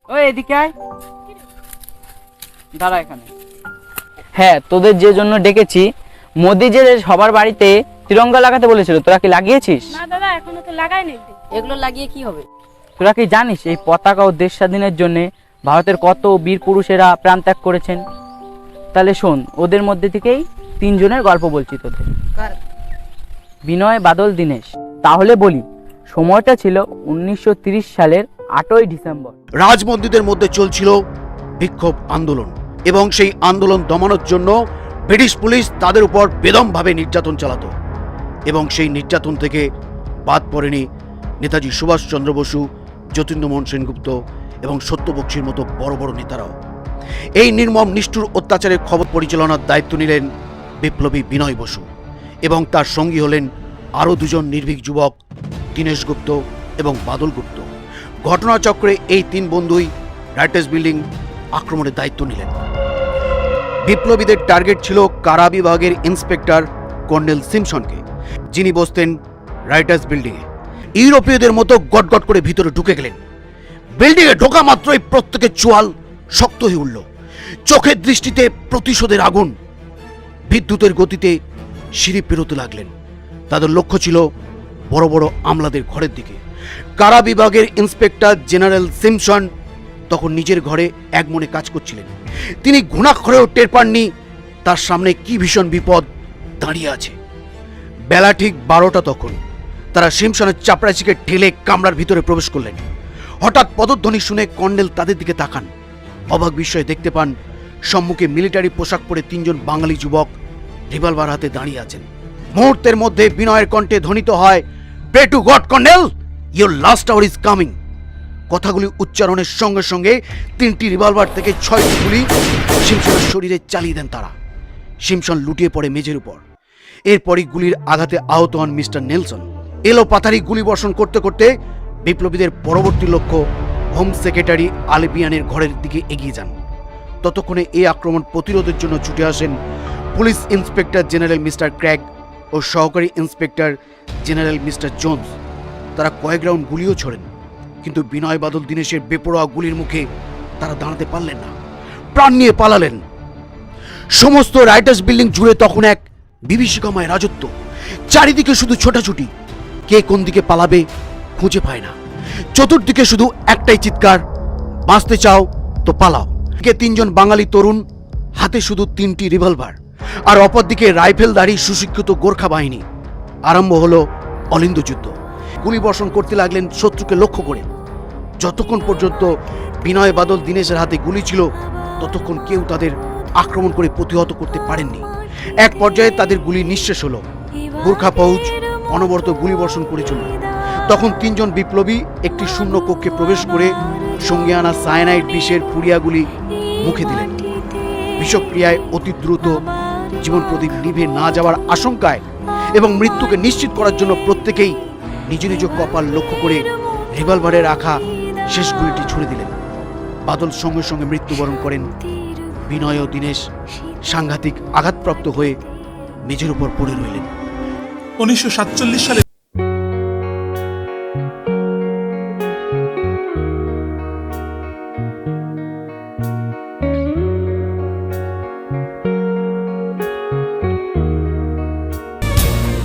ওই এদিকে আয়, দাঁড়া এখানে। হ্যাঁ, তোদের যে জন্য ডেকেছি, মোদি যে সবার বাড়িতে তিরঙ্গা লাগাতে বলেছিল, তোরা কি লাগিয়েছিস? না দাদা, এখনো তো লাগাইনি। এগুলো লাগিয়ে কি হবে? তোরা কি জানিস এই পতাকা ও দেশ স্বাধীনের জন্য ভারতের কত বীর পুরুষেরা প্রাণ ত্যাগ করেছেন? তাহলে শোন, ওদের মধ্যে থেকেই তিনজনের গল্প বলছি তোদের। বিনয়, বাদল, দীনেশ। তাহলে বলি, সময়টা ছিল 1930 সালের 8ই ডিসেম্বর। রাজমন্দিরদের মধ্যে চলছিল বিক্ষোভ আন্দোলন এবং সেই আন্দোলন দমানোর জন্য ব্রিটিশ পুলিশ তাদের উপর বেদমভাবে নির্যাতন চালাতো এবং সেই নির্যাতন থেকে বাদ পড়েনি নেতাজি সুভাষচন্দ্র বসু, যতীন্দ্রমোহন সেনগুপ্ত এবং সত্যবক্সীর মতো বড় বড় নেতারাও। এই নির্মম নিষ্ঠুর অত্যাচারের খবর পরিচালনার দায়িত্ব নিলেন বিপ্লবী বিনয় বসু এবং তার সঙ্গী হলেন আরও দুজন নির্ভীক যুবক, দীনেশ গুপ্ত এবং বাদল গুপ্ত। ঘটনাচক্রে এই তিন বন্ধুই রাইটার্স বিল্ডিং আক্রমণের দায়িত্ব নিলেন। বিপ্লবীদের টার্গেট ছিল কারা বিভাগের ইন্সপেক্টর কর্নেল সিমসনকে, যিনি বসতেন রাইটার্স বিল্ডিংয়ে। ইউরোপীয়দের মতো গটগট করে ভিতরে ঢুকে গেলেন। বিল্ডিংয়ে ঢোকা মাত্রই প্রত্যেকের চোয়াল শক্ত হয়ে উঠল। চোখের দৃষ্টিতে প্রতিশোধের আগুন। বিদ্যুতের গতিতে সিঁড়ি পেরোতে লাগলেন। তাদের লক্ষ্য ছিল বড় বড় আমলাদের ঘরের দিকে। কারা বিভাগের ইন্সপেক্টর জেনারেল সিমসন তখন নিজের ঘরে এক মনে কাজ করছিলেন। তিনি ঘুণাক্ষরেও টের পাননি তার সামনে কি ভীষণ বিপদ দাঁড়িয়ে আছে। বেলা ঠিক 12টা তখন। তারা সিমসনের চাপড়াচিকে ঠেলে কামরার ভিতরে প্রবেশ করলেন। হঠাৎ পদধ্বনি শুনে কর্নেল তাদের দিকে তাকান। অবাক বিস্ময়ে দেখতে পান সম্মুখে মিলিটারি পোশাক পরে তিনজন বাঙালি যুবক রিভলভার হাতে দাঁড়িয়ে আছেন। মুহূর্তের মধ্যে বিনয়ের কণ্ঠে ধ্বনিত হয়, pray to God colonel, your last hour is coming. কথাগুলি উচ্চারণের সঙ্গে সঙ্গে 3টি রিভলভার থেকে 6টি গুলি সিমসনের শরীরে চালিয়ে দেন তারা। সিমসন লুটিয়ে পড়ে মেঝের উপর। এরপরই গুলির আঘাতে আহত হন মিস্টার নেলসন। এলো পাথারি গুলি বর্ষণ করতে করতে বিপ্লবীদের পরবর্তী লক্ষ্য হোম সেক্রেটারি আলবিয়ানের ঘরের দিকে এগিয়ে যান। ততক্ষণে এই আক্রমণ প্রতিরোধের জন্য ছুটে আসেন police inspector general mister Craig ও সহকারী ইন্সপেক্টর জেনারেল মিস্টার জোন্স। তারা কয়েক রাউন্ড গুলিও ছোড়েন, কিন্তু বিনয়, বাদল, দীনেশের বেপরোয়া গুলির মুখে তারা দাঁড়াতে পারলেন না। প্রাণ নিয়ে পালালেন। সমস্ত রাইটার্স বিল্ডিং জুড়ে তখন এক বিভীষিকাময় রাজত্ব। চারিদিকে শুধু ছোটাছুটি। কে কোন দিকে পালাবে খুঁজে পায় না। চতুর্দিকে শুধু একটাই চিৎকার, বাঁচতে চাও তো পালাও। কে তিনজন বাঙালি তরুণ, হাতে শুধু 3টি রিভলভার, আর অপরদিকে রাইফেলধারী সুশিক্ষিত গোর্খা বাহিনী। আরম্ভ হলো অলিন্দ যুদ্ধ। গুলি বর্ষণ করতে লাগলেন শত্রুকে লক্ষ্য করে। যতক্ষণ পর্যন্ত বিনয়, বাদল, দীনেশের হাতে গুলি ছিল ততক্ষণ কেউ তাদের আক্রমণ করে প্রতিহত করতে পারেননি। এক পর্যায়ে তাদের গুলি নিঃশেষ হলো। গোর্খা ফৌজ অনবরত গুলি বর্ষণ করে চলল। তখন তিনজন বিপ্লবী একটি শূন্য কক্ষে প্রবেশ করে সঙ্গে আনা সায়ানাইড বিষের পুড়িয়াগুলি মুখে দিলেন। বিষক্রিয়ায় অতি দ্রুত জীবন প্রদীপ নিভে না যাওয়ার আশঙ্কায় এবং মৃত্যুকে নিশ্চিত করার জন্য প্রত্যেকেই নিজ নিজ কপাল লক্ষ্য করে রিভলভারে রাখা শেষ গুলিটি ছুড়ে দিলেন। বাদল সঙ্গে সঙ্গে মৃত্যুবরণ করেন। বিনয় ও দীনেশ সাংঘাতিক আঘাতপ্রাপ্ত হয়ে মেঝের উপর পড়ে রইলেন। 1947 সালে